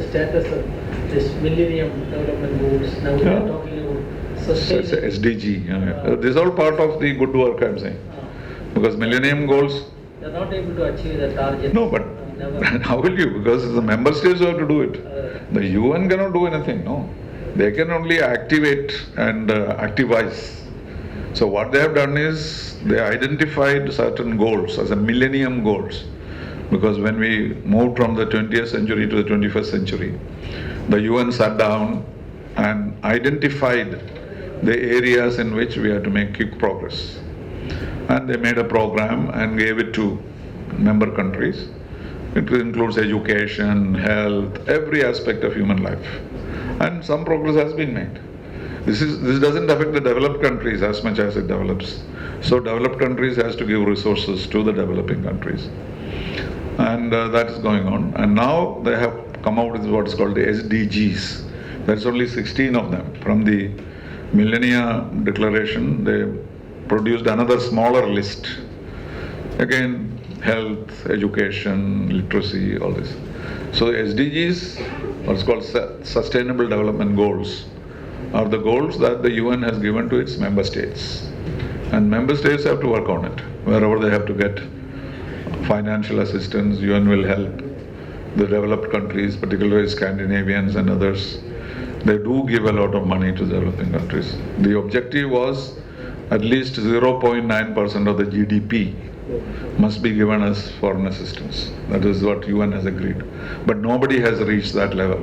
status of this Millennium Development Goals. Now we are talking about sustainability. SDG. This is all part of the good work I'm saying. Because Millennium Goals. They are not able to achieve the target. No, but how will you? Because it's the member states who have to do it. The UN cannot do anything, no. They can only activate and activize. So what they have done is they identified certain goals as a millennium goals. Because when we moved from the 20th century to the 21st century, the UN sat down and identified the areas in which we had to make quick progress. And they made a program and gave it to member countries. It includes education, health, every aspect of human life. And some progress has been made. This doesn't affect the developed countries as much as it develops. So developed countries has to give resources to the developing countries. And that is going on. And now they have come out with what is called the SDGs. There's only 16 of them. From the Millennia Declaration, they produced another smaller list. Again, health, education, literacy, all this. So the SDGs, what's called Sustainable Development Goals, are the goals that the UN has given to its member states. And member states have to work on it. Wherever they have to get financial assistance, UN will help. The developed countries, particularly Scandinavians and others, they do give a lot of money to developing countries. The objective was at least 0.9% of the GDP must be given as foreign assistance. That is what UN has agreed. But nobody has reached that level.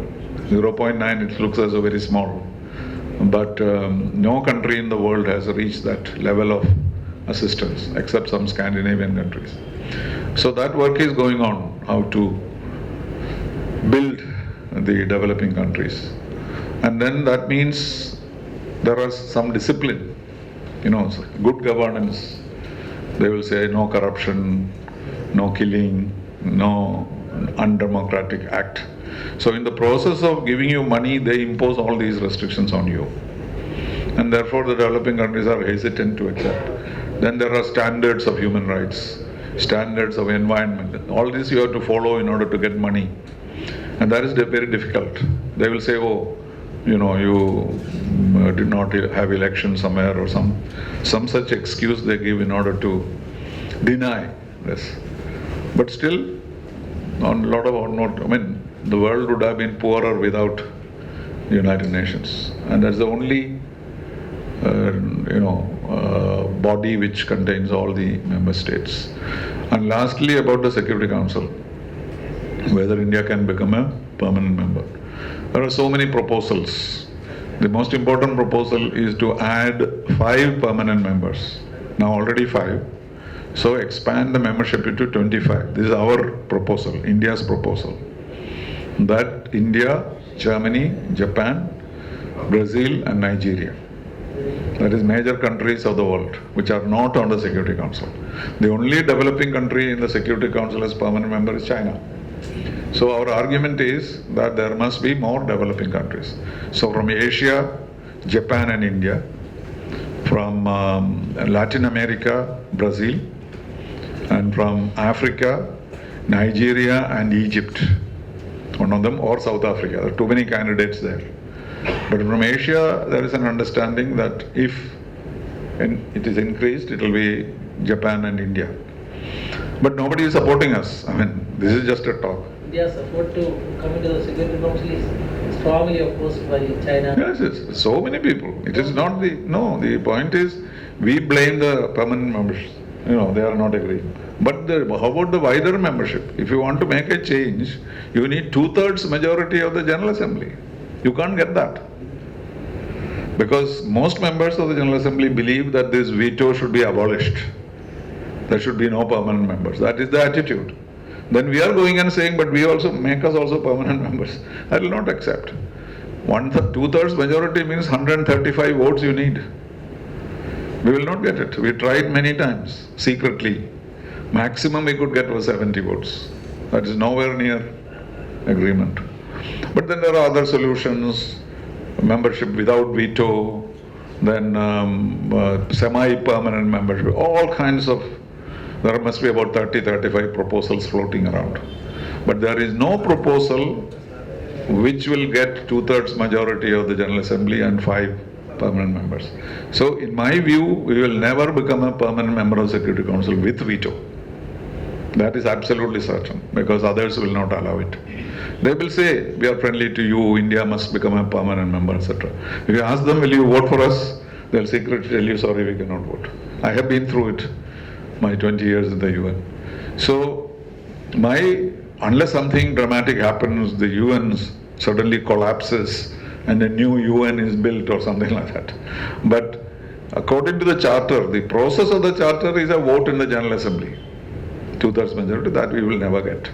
0.9, it looks as a very small. But no country in the world has reached that level of assistance, except some Scandinavian countries. So that work is going on, how to build the developing countries. And then that means there is some discipline, good governance. They will say no corruption, no killing, no undemocratic act. So in the process of giving you money, they impose all these restrictions on you. And therefore the developing countries are hesitant to accept. Then there are standards of human rights, standards of environment. All this you have to follow in order to get money. And that is very difficult. They will say, you did not have election somewhere or some such excuse they give in order to deny this. But still, the world would have been poorer without United Nations. And that's the only, body which contains all the member states. And lastly, about the Security Council, whether India can become a permanent member. There are so many proposals. The most important proposal is to add 5 permanent members. Now already 5. So expand the membership to 25. This is our proposal, India's proposal. That India, Germany, Japan, Brazil and Nigeria. That is major countries of the world which are not on the Security Council. The only developing country in the Security Council as permanent member is China. So our argument is that there must be more developing countries. So from Asia, Japan and India, from Latin America, Brazil, and from Africa, Nigeria and Egypt, one of them, or South Africa. There are too many candidates there. But from Asia, there is an understanding that if it is increased, it will be Japan and India. But nobody is supporting us. This is just a talk. India's support to come into the Security Council is strongly opposed by China. Yes, so many people. It is not the point is we blame the permanent members. They are not agreeing. But how about the wider membership? If you want to make a change, you need 2/3 majority of the General Assembly. You can't get that. Because most members of the General Assembly believe that this veto should be abolished. There should be no permanent members. That is the attitude. Then we are going and saying, but we also make us also permanent members. I will not accept. 2/3 majority means 135 votes you need. We will not get it. We tried many times, secretly. Maximum we could get was 70 votes. That is nowhere near agreement. But then there are other solutions, membership without veto, then semi-permanent membership, all kinds of, there must be about 30-35 proposals floating around. But there is no proposal which will get 2/3 majority of the General Assembly and 5 permanent members. So in my view, we will never become a permanent member of Security Council with veto. That is absolutely certain, because others will not allow it. They will say, we are friendly to you, India must become a permanent member, etc. If you ask them, will you vote for us? They'll secretly tell you, sorry, we cannot vote. I have been through it, my 20 years in the UN. So, unless something dramatic happens, the UN suddenly collapses and a new UN is built or something like that. But according to the charter, the process of the charter is a vote in the General Assembly. 2/3 majority, that we will never get.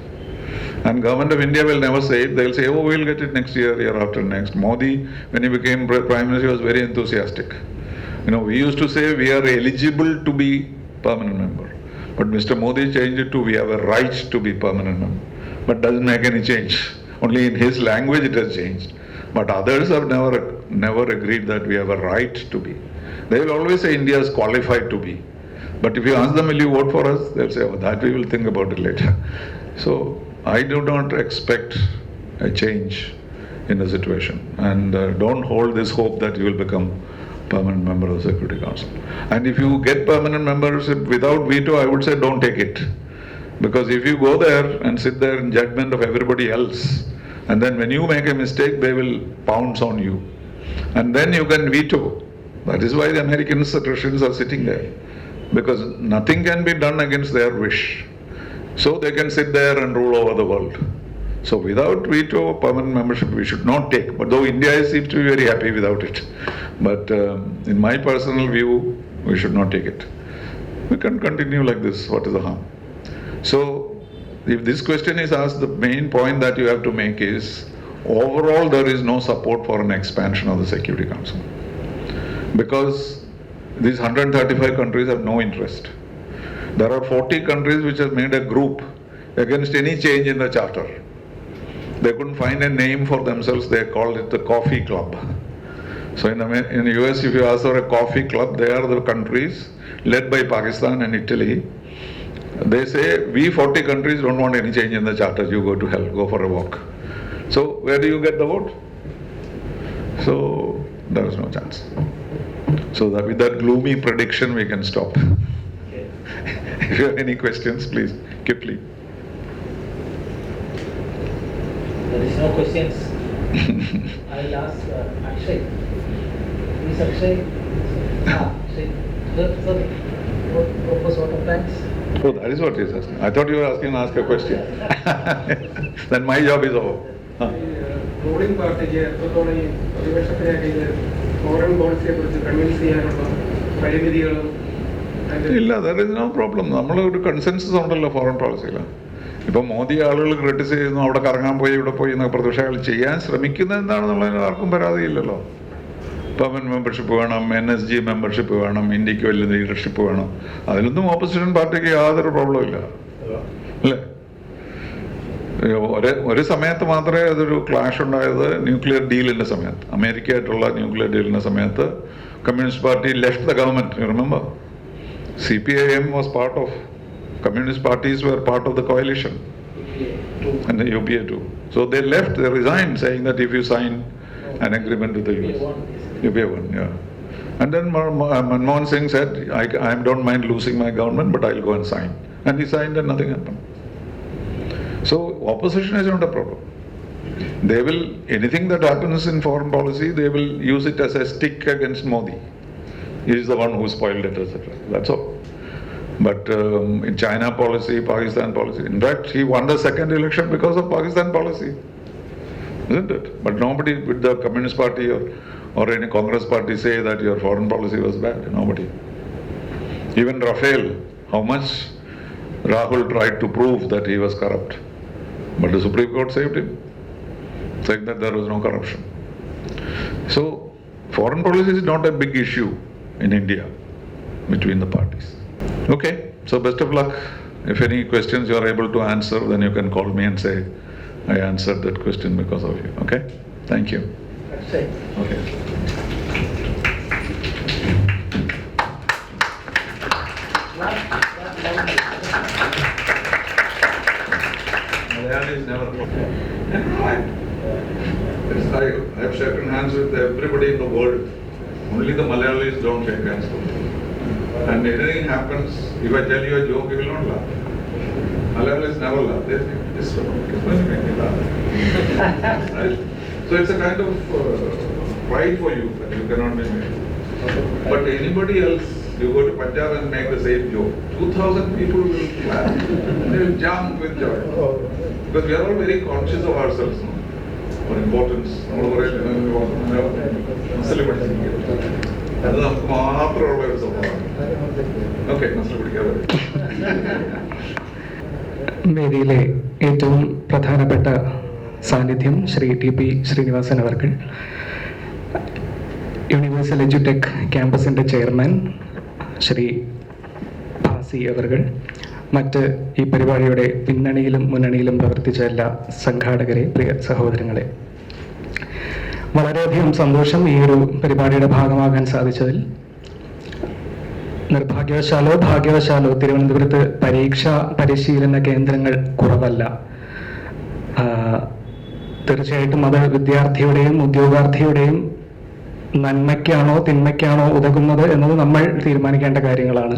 And Government of India will never say it. They'll say, oh, we'll get it next year, year after next. Modi, when he became Prime Minister, he was very enthusiastic. We used to say we are eligible to be permanent member. But Mr. Modi changed it to we have a right to be permanent member. But doesn't make any change. Only in his language it has changed. But others have never agreed that we have a right to be. They will always say India is qualified to be. But if you ask them, will you vote for us? They'll say, oh, that we will think about it later. So I do not expect a change in the situation. And don't hold this hope that you will become permanent member of the Security Council. And if you get permanent membership without veto, I would say don't take it. Because if you go there and sit there in judgment of everybody else, and then when you make a mistake, they will pounce on you. And then you can veto. That is why the American Russians are sitting there. Because nothing can be done against their wish. So they can sit there and rule over the world. So without veto, permanent membership we should not take. But though India seems to be very happy without it. But in my personal view, we should not take it. We can continue like this. What is the harm? So if this question is asked, the main point that you have to make is, overall there is no support for an expansion of the Security Council. Because these 135 countries have no interest. There are 40 countries which have made a group against any change in the charter. They couldn't find a name for themselves, they called it the Coffee Club. So in the US, if you ask for a coffee club, they are the countries led by Pakistan and Italy. They say, we 40 countries don't want any change in the charter, you go to hell, go for a walk. So where do you get the vote? So there is no chance. So that with that gloomy prediction we can stop. Okay. If you have any questions, please, quickly. There is no questions. I'll ask Akshay. Please, Akshay. Akshay. Sir, propose vote of thanks. Oh, that is what he is asking. I thought you were asking to ask a question. Then my job is over. Ruling party, foreign policy, there is no problem. We have a consensus on foreign policy. If Modi is criticizing, അവിടെ കറങ്ങാൻ പോയി ഇവിടെ പോയി എന്നൊക്കെ പ്രതിപക്ഷങ്ങൾ ചെയ്യാൻ ശ്രമിക്കുന്നത് എന്താണെന്നുള്ളതിന് ആർക്കും പരാതിയില്ലല്ലോ. Permanent membership വേണം, NSG മെമ്പർഷിപ്പ് വേണം, ഇന്ത്യക്ക് വലിയ ലീഡർഷിപ്പ് വേണം. അതിലൊന്നും ഓപ്പോസിഷൻ പാർട്ടിക്ക് യാതൊരു പ്രോബ്ലം ഇല്ല അല്ലേ? ഒരു സമയത്ത് മാത്രമേ അതൊരു ക്ലാഷ് ഉണ്ടായത് ന്യൂക്ലിയർ ഡീലിന്റെ സമയത്ത്, അമേരിക്കയായിട്ടുള്ള ന്യൂക്ലിയർ ഡീലിന്റെ സമയത്ത് communist party left the government. You remember? CPIM was part of, communist parties were part of the coalition and the UPA too. So they left, they resigned, saying that if you sign an agreement with the US, UPA won, yeah. And then Manmohan Singh said, I don't mind losing my government, but I'll go and sign. And he signed and nothing happened. So opposition is not a problem. They will, anything that happens in foreign policy, they will use it as a stick against Modi. He is the one who spoiled it, etc. That's all. But in China policy, Pakistan policy, in fact, he won the second election because of Pakistan policy, isn't it? But nobody with the Communist Party or any Congress party say that your foreign policy was bad. Nobody. Even Rafael, how much Rahul tried to prove that he was corrupt. But the Supreme Court saved him, saying that there was no corruption. So, foreign policy is not a big issue in India between the parties. Okay, so best of luck. If any questions you are able to answer, then you can call me and say, I answered that question because of you. Okay? Thank you. Akshay. Okay. That is never. Yes, I have shaken hands with everybody in the world. Only the Malayalis don't shake hands with me. And anything happens, if I tell you a joke, you will not laugh. Malayalis never laugh. They think, this one is going to make me laugh. Right? So it's a kind of pride for you that you cannot be made. But anybody else, you go to Punjab and make the same joke, 2,000 people will clap. They will jump with joy. Because we are all very conscious of ourselves now. Our importance. അത് നമുക്ക് മാത്രമുള്ള ഒരു സ്വഭാവമാണ്. Okay, muscle പിടിക്കാതെ. വേദിയിലെ ഏറ്റവും പ്രധാനപ്പെട്ട സാന്നിധ്യം ശ്രീ ടി.പി. ശ്രീനിവാസൻ അവർകൾ, യൂണിവേഴ്സൽ എഡ്യൂടെക് ക്യാമ്പസിൻ്റെ ചെയർമാൻ ശ്രീ ഭാസി അവർകൾ, മറ്റ് ഈ പരിപാടിയുടെ പിന്നണിയിലും മുന്നണിയിലും പ്രവർത്തിച്ച എല്ലാ സംഘാടകരെ, പ്രിയ സഹോദരങ്ങളെ, വളരെയധികം സന്തോഷം ഈ ഒരു പരിപാടിയുടെ ഭാഗമാകാൻ സാധിച്ചതിൽ. നിർഭാഗ്യവശാലോ ഭാഗ്യവശാലോ തിരുവനന്തപുരത്ത് പരീക്ഷാ പരിശീലന കേന്ദ്രങ്ങൾ കുറവല്ല. തീർച്ചയായിട്ടും അത് വിദ്യാർത്ഥിയുടെയും ഉദ്യോഗാർത്ഥിയുടെയും നന്മയ്ക്കാണോ തിന്മയ്ക്കാണോ ഉതകുന്നത് എന്നത് നമ്മൾ തീരുമാനിക്കേണ്ട കാര്യങ്ങളാണ്.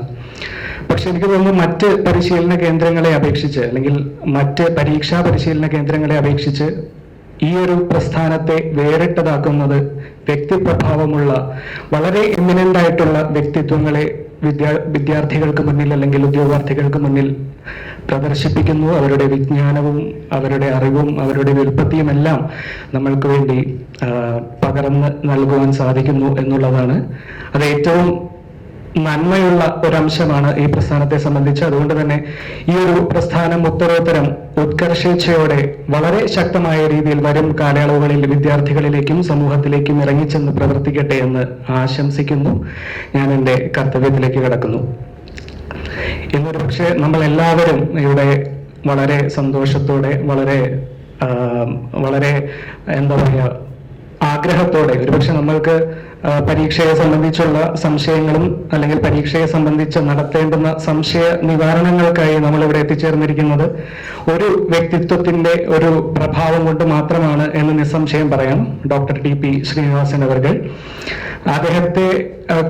പക്ഷെ എനിക്ക് തോന്നുന്നു മറ്റ് പരിശീലന കേന്ദ്രങ്ങളെ അപേക്ഷിച്ച്, അല്ലെങ്കിൽ മറ്റ് പരീക്ഷാ പരിശീലന കേന്ദ്രങ്ങളെ അപേക്ഷിച്ച് ഈ ഒരു പ്രസ്ഥാനത്തെ വേറിട്ടതാക്കുന്നത് വ്യക്തിപ്രഭാവമുള്ള വളരെ എമിനന്റ് ആയിട്ടുള്ള വ്യക്തിത്വങ്ങളെ വിദ്യാർത്ഥികൾക്ക് മുന്നിൽ അല്ലെങ്കിൽ ഉദ്യോഗാർത്ഥികൾക്ക് മുന്നിൽ പ്രദർശിപ്പിക്കുന്നു. അവരുടെ വിജ്ഞാനവും അവരുടെ അറിവും അവരുടെ വിൽപ്പത്തിയും എല്ലാം നമ്മൾക്ക് വേണ്ടി പകർന്ന് നൽകുവാൻ സാധിക്കുന്നു എന്നുള്ളതാണ്. അത് ഏറ്റവും നന്മയുള്ള ഒരംശമാണ് ഈ പ്രസ്ഥാനത്തെ സംബന്ധിച്ച്. അതുകൊണ്ട് തന്നെ ഈ ഒരു പ്രസ്ഥാനം ഉത്തരോത്തരം ഉത്കർഷേച്ഛയോടെ വളരെ ശക്തമായ രീതിയിൽ വരും കാലയളവുകളിൽ വിദ്യാർത്ഥികളിലേക്കും സമൂഹത്തിലേക്കും ഇറങ്ങിച്ചെന്ന് പ്രവർത്തിക്കട്ടെ എന്ന് ആശംസിക്കുന്നു. ഞാൻ എൻ്റെ കർത്തവ്യത്തിലേക്ക് കടക്കുന്നു. എന്നൊരു പക്ഷേ നമ്മൾ എല്ലാവരും ഇവിടെ വളരെ സന്തോഷത്തോടെ, വളരെ എന്താ പറയുക, ആഗ്രഹത്തോടെ, ഒരുപക്ഷെ നമ്മൾക്ക് പരീക്ഷയെ സംബന്ധിച്ചുള്ള സംശയങ്ങളും അല്ലെങ്കിൽ പരീക്ഷയെ സംബന്ധിച്ച് നടത്തേണ്ടുന്ന സംശയ നിവാരണങ്ങൾക്കായി നമ്മൾ ഇവിടെ എത്തിച്ചേർന്നിരിക്കുന്നത് ഒരു വ്യക്തിത്വത്തിന്റെ ഒരു പ്രഭാവം കൊണ്ട് മാത്രമാണ് എന്ന് നിസ്സംശയം പറയാം. Doctor TP. ശ്രീനിവാസൻ അവർകൾ. അദ്ദേഹത്തെ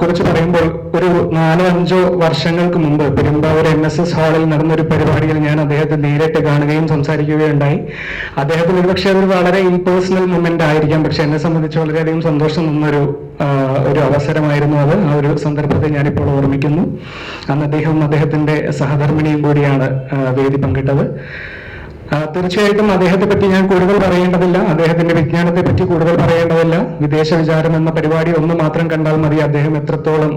കുറിച്ച് പറയുമ്പോൾ ഒരു 4-5 വർഷങ്ങൾക്ക് മുമ്പ് പെരുമ്പാവൂർ NSS ഹാളിൽ നടന്നൊരു പരിപാടിയിൽ ഞാൻ അദ്ദേഹത്തെ നേരിട്ട് കാണുകയും സംസാരിക്കുകയുണ്ടായി. അദ്ദേഹത്തിന് ഒരുപക്ഷെ അതൊരു വളരെ ഇംപേഴ്സണൽ മൊമെന്റ് ആയിരിക്കാം, പക്ഷെ എന്നെ സംബന്ധിച്ച് വളരെയധികം സന്തോഷം തന്നൊരു അവസരമായിരുന്നു അത്. ആ ഒരു സന്ദർഭത്തെ ഞാനിപ്പോൾ ഓർമ്മിക്കുന്നു. അന്ന് അദ്ദേഹത്തിന്റെ സഹധർമ്മിണിയും കൂടിയാണ് വേദി പങ്കിട്ടത്. തീർച്ചയായിട്ടും അദ്ദേഹത്തെ പറ്റി ഞാൻ കൂടുതൽ പറയേണ്ടതില്ല, അദ്ദേഹത്തിന്റെ വിജ്ഞാനത്തെ പറ്റി കൂടുതൽ പറയേണ്ടതില്ല. വിദേശ വിചാരം എന്ന പരിപാടി ഒന്ന് മാത്രം കണ്ടാൽ മതി അദ്ദേഹം എത്രത്തോളം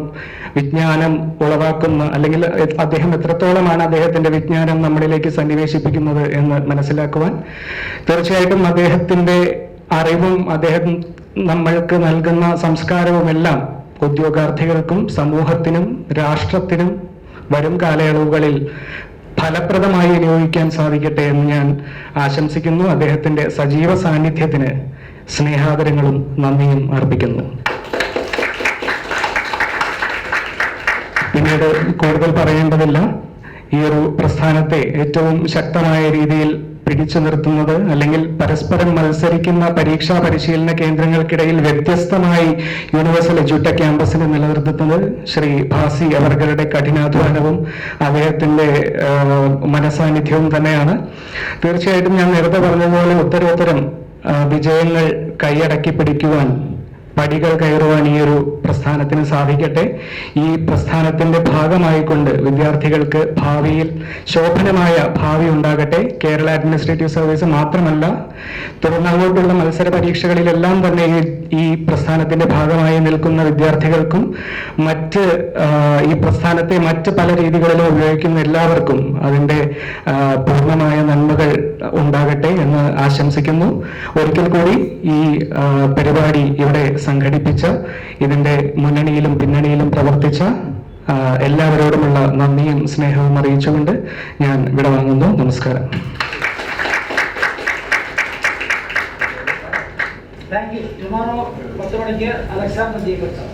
വിജ്ഞാനം ഉളവാക്കുന്ന, അല്ലെങ്കിൽ അദ്ദേഹം എത്രത്തോളമാണ് അദ്ദേഹത്തിന്റെ വിജ്ഞാനം നമ്മളിലേക്ക് സന്നിവേശിപ്പിക്കുന്നത് എന്ന് മനസ്സിലാക്കുവാൻ. തീർച്ചയായിട്ടും അദ്ദേഹത്തിന്റെ അറിവും അദ്ദേഹം നമ്മൾക്ക് നൽകുന്ന സംസ്കാരവും എല്ലാം ഉദ്യോഗാർത്ഥികൾക്കും സമൂഹത്തിനും രാഷ്ട്രത്തിനും വരും കാലയളവുകളിൽ ഫലപ്രദമായി വിനിയോഗിക്കാൻ സാധിക്കട്ടെ എന്ന് ഞാൻ ആശംസിക്കുന്നു. അദ്ദേഹത്തിന്റെ സജീവ സാന്നിധ്യത്തിന് സ്നേഹാദരങ്ങളും നന്ദിയും അർപ്പിക്കുന്നു. പിന്നീട് കൂടുതൽ പറയേണ്ടതില്ല. ഈ ഒരു പ്രസ്ഥാനത്തെ ഏറ്റവും ശക്തമായ രീതിയിൽ പിടിച്ചു നിർത്തുന്നത്, അല്ലെങ്കിൽ പരസ്പരം മത്സരിക്കുന്ന പരീക്ഷാ പരിശീലന കേന്ദ്രങ്ങൾക്കിടയിൽ വ്യത്യസ്തമായി യൂണിവേഴ്സൽ എഡ്യൂടെക് ക്യാമ്പസിനെ നിലനിർത്തുന്നത് ശ്രീ ഭാസി അവരുടെ കഠിനാധ്വാനവും അദ്ദേഹത്തിന്റെ മനസാന്നിധ്യവും തന്നെയാണ്. തീർച്ചയായിട്ടും ഞാൻ നേരത്തെ പറഞ്ഞതുപോലെ ഉത്തരോത്തരം വിജയങ്ങൾ കൈയടക്കി പിടിക്കുവാൻ, പടികൾ കയറുവാൻ ഈ ഒരു പ്രസ്ഥാനത്തിന് സാധിക്കട്ടെ. ഈ പ്രസ്ഥാനത്തിന്റെ ഭാഗമായിക്കൊണ്ട് വിദ്യാർത്ഥികൾക്ക് ഭാവിയിൽ ശോഭനമായ ഭാവി ഉണ്ടാകട്ടെ. കേരള അഡ്മിനിസ്ട്രേറ്റീവ് സർവീസ് മാത്രമല്ല, തുടർന്നങ്ങോട്ടുള്ള മത്സര പരീക്ഷകളിലെല്ലാം തന്നെ ഈ പ്രസ്ഥാനത്തിന്റെ ഭാഗമായി നിൽക്കുന്ന വിദ്യാർത്ഥികൾക്കും ഈ പ്രസ്ഥാനത്തെ മറ്റ് പല രീതികളിലും ഉപയോഗിക്കുന്ന എല്ലാവർക്കും അതിന്റെ പൂർണ്ണമായ നന്മകൾ ഉണ്ടാകട്ടെ എന്ന് ആശംസിക്കുന്നു. ഒരിക്കൽ കൂടി ഈ പരിപാടി ഇവിടെ സംഘടിപ്പിച്ച, ഇതിന്റെ മുന്നണിയിലും പിന്നണിയിലും പ്രവർത്തിച്ച എല്ലാവരോടുമുള്ള നന്ദിയും സ്നേഹവും അറിയിച്ചുകൊണ്ട് ഞാൻ ഇവിടെ വാങ്ങുന്നു. നമസ്കാരം. Thank you. Tomorrow 10 മണിക്ക് അലക്സാണ്ടർ ജേക്കബ്സ്.